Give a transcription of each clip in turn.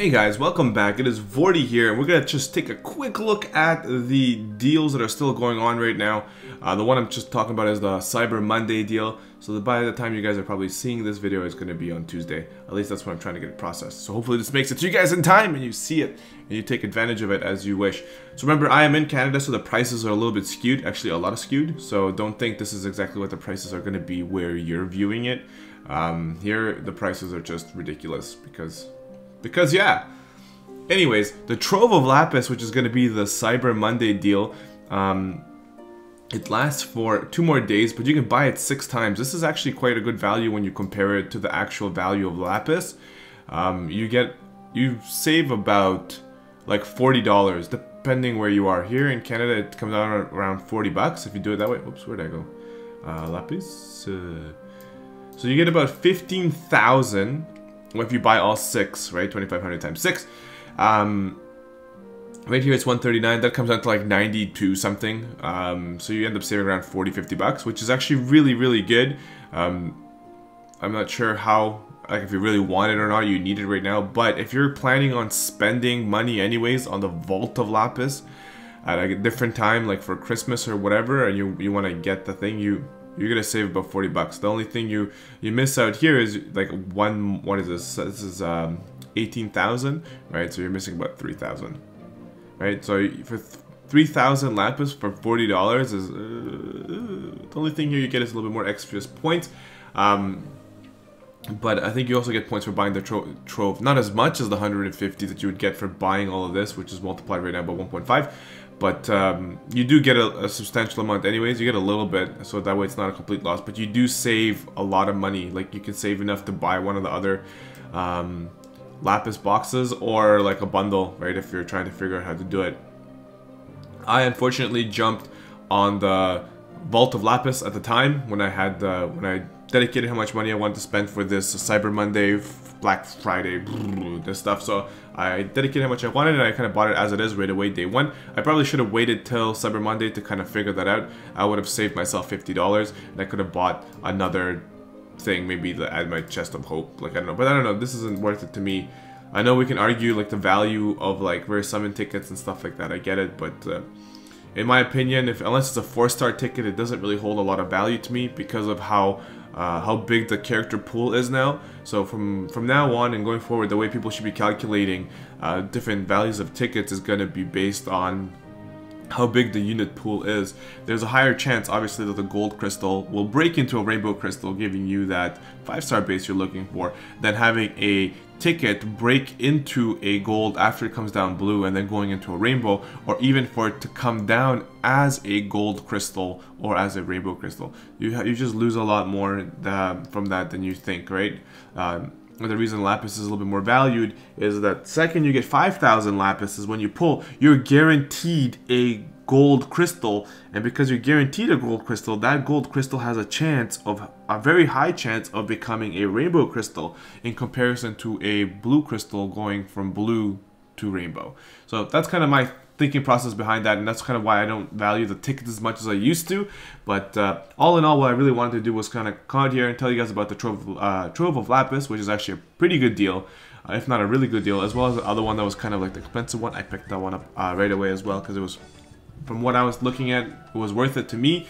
Hey guys, welcome back. It is Vortie here, and we're going to just take a quick look at the deals that are still going on right now. The one I'm just talking about is the Cyber Monday deal. So that by the time you guys are probably seeing this video, it's going to be on Tuesday. At least that's what I'm trying to get it processed. So hopefully this makes it to you guys in time and you see it and you take advantage of it as you wish. So remember, I am in Canada, so the prices are a little bit skewed. Actually, a lot of skewed. So don't think this is exactly what the prices are going to be where you're viewing it. Here, the prices are just ridiculous because yeah. Anyways, the Trove of Lapis, which is going to be the Cyber Monday deal, it lasts for 2 more days, but you can buy it 6 times. This is actually quite a good value when you compare it to the actual value of Lapis. You save about like $40, depending where you are. Here in Canada, it comes out around 40 bucks if you do it that way. Oops, where'd I go? Lapis. So you get about 15,000 if you buy all 6, right? 2,500 times 6. Right here it's 139. That comes out to like 92 something. So you end up saving around 40-50 bucks, which is actually really good. I'm not sure how, like, if you really want it or not, you need it right now. But if you're planning on spending money anyways on the Vault of Lapis at a different time, like for Christmas or whatever, and you want to get the thing, you're gonna save about 40 bucks. The only thing you miss out here is like what is this? This is 18,000, right? So you're missing about 3,000, right? So for 3,000 Lapis for $40 is the only thing here you get is a little bit more extra points. But I think you also get points for buying the Trove. Not as much as the 150 that you would get for buying all of this, which is multiplied right now by 1.5. But you do get a substantial amount anyways. You get a little bit, so that way it's not a complete loss. But you do save a lot of money. Like, you can save enough to buy one of the other Lapis boxes or like a bundle, right, if you're trying to figure out how to do it. I unfortunately jumped on the Vault of Lapis at the time when I dedicated how much money I wanted to spend for this Cyber Monday, Black Friday, this stuff. So I dedicated how much I wanted and I kind of bought it as it is right away, day one. I probably should have waited till Cyber Monday to kind of figure that out. I would have saved myself $50 and I could have bought another thing, maybe to add my chest of hope. Like, I don't know, but I don't know, this isn't worth it to me. I know we can argue like the value of like rare summon tickets and stuff like that. I get it, but in my opinion, unless it's a 4-star ticket, it doesn't really hold a lot of value to me because of how big the character pool is now. So from now on and going forward, the way people should be calculating different values of tickets is going to be based on how big the unit pool is. There's a higher chance, obviously, that the gold crystal will break into a rainbow crystal, giving you that 5-star base you're looking for, than having a ticket break into a gold after it comes down blue and then going into a rainbow, or even for it to come down as a gold crystal or as a rainbow crystal. You just lose a lot more from that than you think, right? And the reason Lapis is a little bit more valued is that second you get 5,000 Lapis is when you pull, you're guaranteed a gold crystal, and because you're guaranteed a gold crystal, that gold crystal has a very high chance of becoming a rainbow crystal in comparison to a blue crystal going from blue to rainbow. So that's kind of my thinking process behind that, and that's kind of why I don't value the tickets as much as I used to. But all in all, what I really wanted to do was kind of come out here and tell you guys about the Trove of Lapis, which is actually a pretty good deal, if not a really good deal, as well as the other one that was kind of like the expensive one. I picked that one up right away as well because it was, from what I was looking at, it was worth it to me.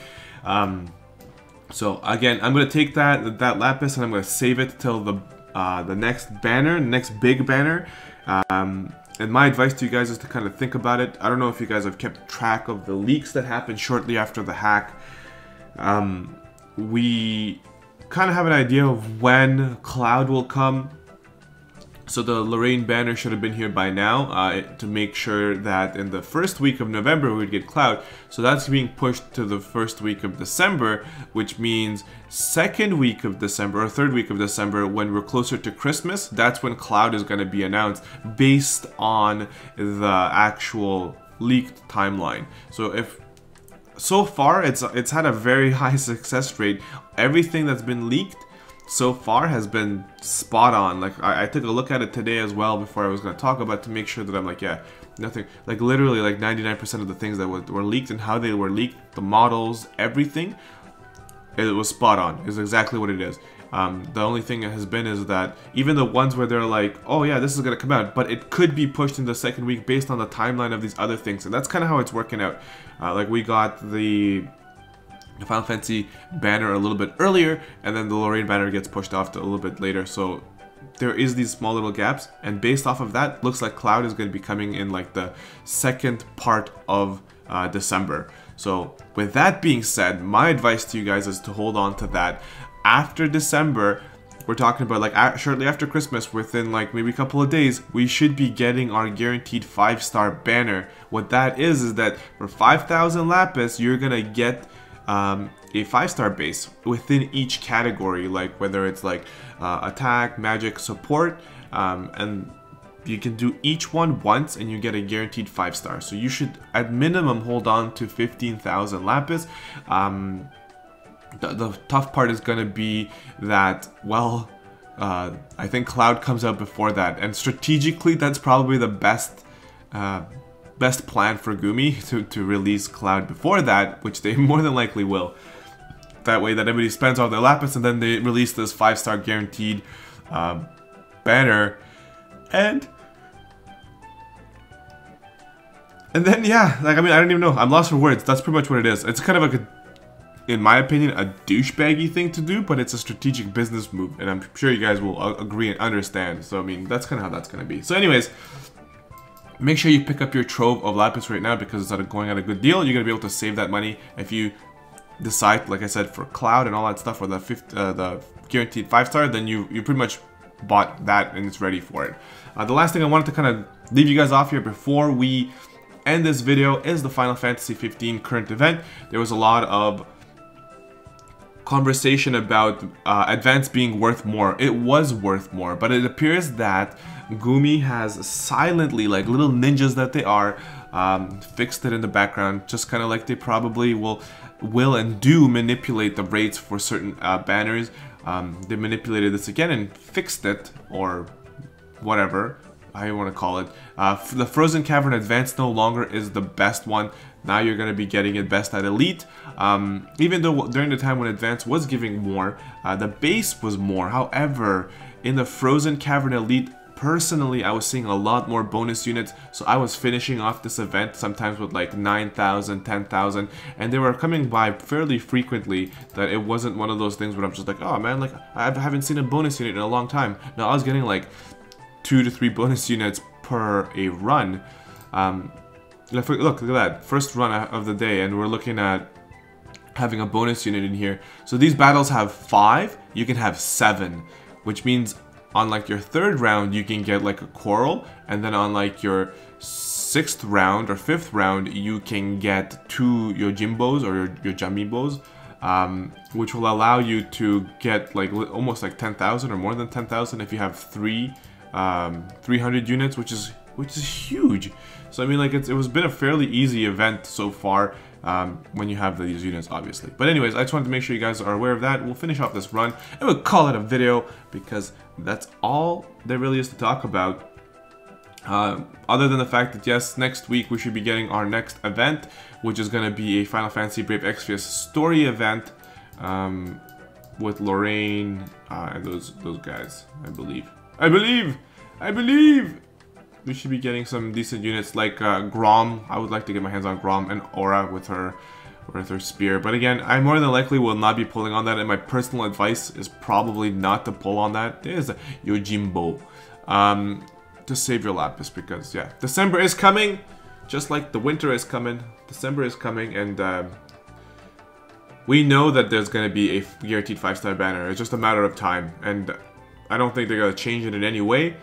So again, I'm going to take that Lapis and I'm going to save it till the next banner, the next big banner. And my advice to you guys is to kind of think about it. I don't know if you guys have kept track of the leaks that happened shortly after the hack. We kind of have an idea of when Cloud will come. So the Lorraine banner should have been here by now to make sure that in the first week of November we would get Cloud. So that's being pushed to the first week of December, which means second week of December or third week of December, when we're closer to Christmas, that's when Cloud is going to be announced based on the actual leaked timeline. So far it's had a very high success rate. Everything that's been leaked so far has been spot on. Like, I took a look at it today as well before I was going to talk about it to make sure that I'm like, yeah, nothing, like literally like 99% of the things that were leaked and how they were leaked, the models, everything, it was spot on. It's exactly what it is. The only thing that has been is that even the ones where they're like, oh yeah, this is going to come out, but it could be pushed into the second week based on the timeline of these other things. And that's kind of how it's working out. Like we got the Final Fantasy banner a little bit earlier, and then the Lorraine banner gets pushed off to a little bit later. So there is these small little gaps, and based off of that, looks like Cloud is going to be coming in like the second part of December. So with that being said, my advice to you guys is to hold on to that. After December, we're talking about like shortly after Christmas, within like maybe a couple of days, we should be getting our guaranteed 5-star banner. What that is that for 5,000 Lapis, you're going to get a 5-star base within each category, like whether it's like attack, magic, support, and you can do each one once and you get a guaranteed 5-star. So you should at minimum hold on to 15,000 Lapis. The tough part is going to be that, well, I think Cloud comes out before that, and strategically that's probably the best plan for Gumi to release Cloud before that, which they more than likely will. That way that everybody spends all their Lapis and then they release this 5-star guaranteed banner, and then yeah, like I mean, I don't even know, I'm lost for words. That's pretty much what it is. It's kind of like in my opinion, a douchebaggy thing to do, but it's a strategic business move, and I'm sure you guys will agree and understand. So I mean, that's kind of how that's going to be. So anyways, make sure you pick up your trove of Lapis right now, because it's going at a good deal. You're going to be able to save that money if you decide, like I said, for Cloud and all that stuff, or the guaranteed 5-star, then you pretty much bought that and it's ready for it. The last thing I wanted to kind of leave you guys off here before we end this video is the Final Fantasy 15 current event. There was a lot of conversation about Advance being worth more. It was worth more, but it appears that Gumi has silently, like little ninjas that they are, fixed it in the background, just kind of like they probably will and do manipulate the rates for certain banners. They manipulated this again and fixed it, or whatever how you want to call it. The Frozen Cavern Advance no longer is the best one. Now you're going to be getting it best at Elite. Even though during the time when Advance was giving more, the base was more. However, in the Frozen Cavern Elite, personally, I was seeing a lot more bonus units, so I was finishing off this event sometimes with like 9,000, 10,000, and they were coming by fairly frequently, that it wasn't one of those things where I'm just like, oh man, like I haven't seen a bonus unit in a long time. No, I was getting like 2 to 3 bonus units per a run. Look at that, first run of the day, and we're looking at having a bonus unit in here. So these battles have 5, you can have 7, which means on like your 3rd round you can get like a Coral, and then on like your 6th round or 5th round you can get 2 Yojimbos or your Jamiibos, which will allow you to get like almost like 10,000 or more than 10,000 if you have 300 units, which is huge. So I mean, like it was been a fairly easy event so far, when you have these units, obviously. But anyways, I just wanted to make sure you guys are aware of that. We'll finish off this run and we'll call it a video, because that's all there really is to talk about. Other than the fact that yes, next week we should be getting our next event, which is going to be a Final Fantasy Brave Exvius story event, with Lorraine and those guys. I believe we should be getting some decent units like Grom. I would like to get my hands on Grom and Aura with her spear. But again, I more than likely will not be pulling on that, and my personal advice is probably not to pull on that. There's a Yojimbo. To save your Lapis, because yeah, December is coming, just like the winter is coming. December is coming, and we know that there's going to be a guaranteed 5-star banner. It's just a matter of time, and I don't think they're going to change it in any way.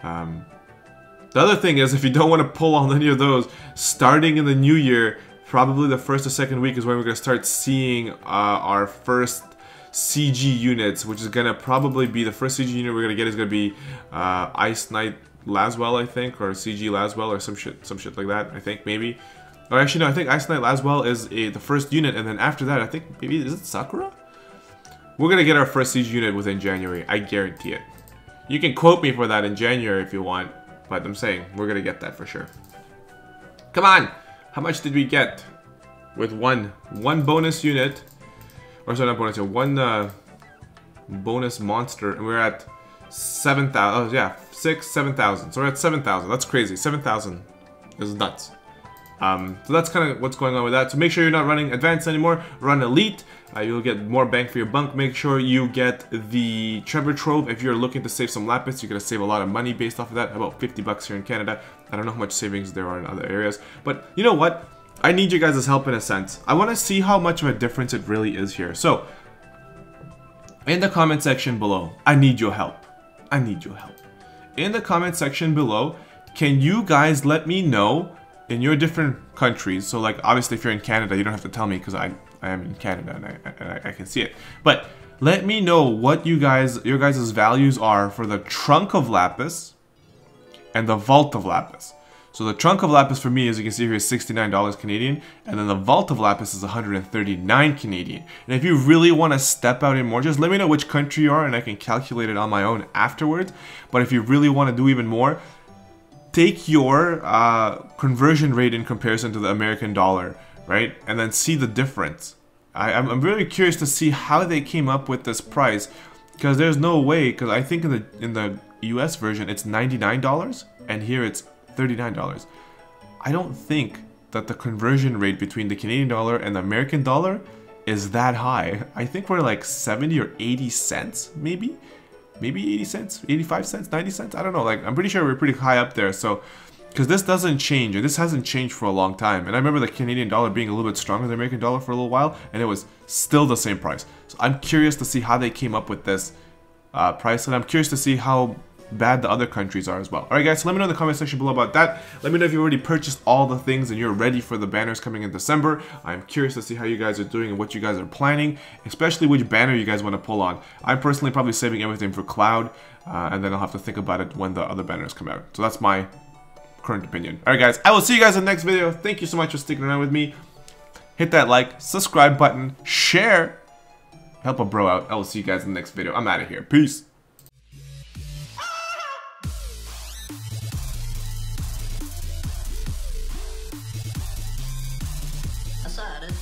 The other thing is, if you don't want to pull on any of those, starting in the new year, probably the 1st or 2nd week is when we're going to start seeing our first CG units, which is going to probably be, the first CG unit we're going to get is going to be Ice Knight Laswell, I think, or CG Laswell, or some shit like that, I think, maybe. Or actually, no, I think Ice Knight Laswell is the first unit, and then after that, I think, maybe, is it Sakura? We're going to get our first CG unit within January, I guarantee it. You can quote me for that in January if you want, but I'm saying, we're going to get that for sure. Come on! How much did we get with one bonus unit? Or sorry, not bonus unit, bonus monster, and we're at 7,000. Oh yeah, 7,000. So we're at 7,000. That's crazy. 7,000 is nuts. So that's kind of what's going on with that. So make sure you're not running advanced anymore. Run elite. You'll get more bang for your buck. Make sure you get the Trevor Trove. If you're looking to save some Lapis, you're going to save a lot of money based off of that. About 50 bucks here in Canada. I don't know how much savings there are in other areas. But you know what? I need you guys' help in a sense. I want to see how much of a difference it really is here. So, in the comment section below, I need your help. I need your help. In the comment section below, can you guys let me know in your different countries? So like, obviously if you're in Canada, you don't have to tell me because I am in Canada and I can see it. But let me know what your guys' values are for the Trunk of Lapis and the Vault of Lapis. So the Trunk of Lapis for me, as you can see here, is $69 Canadian, and then the Vault of Lapis is 139 Canadian. And if you really want to step out in more, just let me know which country you are and I can calculate it on my own afterwards. But if you really want to do even more, take your conversion rate in comparison to the American dollar, right? And then see the difference. I'm really curious to see how they came up with this price, because there's no way, because I think in the US version it's $99 and here it's $39. I don't think that the conversion rate between the Canadian dollar and the American dollar is that high. I think we're like 70 or 80 cents, maybe 80 cents, 85 cents, 90 cents. I don't know. Like, I'm pretty sure we're pretty high up there. So, because this doesn't change, or this hasn't changed for a long time. And I remember the Canadian dollar being a little bit stronger than the American dollar for a little while, and it was still the same price. So I'm curious to see how they came up with this price, and I'm curious to see how bad the other countries are as well. Alright guys, so let me know in the comment section below about that. Let me know if you already purchased all the things and you're ready for the banners coming in December. I'm curious to see how you guys are doing and what you guys are planning, especially which banner you guys want to pull on. I'm personally probably saving everything for Cloud, and then I'll have to think about it when the other banners come out. So that's my current opinion. Alright guys, I will see you guys in the next video. Thank you so much for sticking around with me. Hit that like, subscribe button, share, help a bro out. I will see you guys in the next video. I'm out of here. Peace. Decided.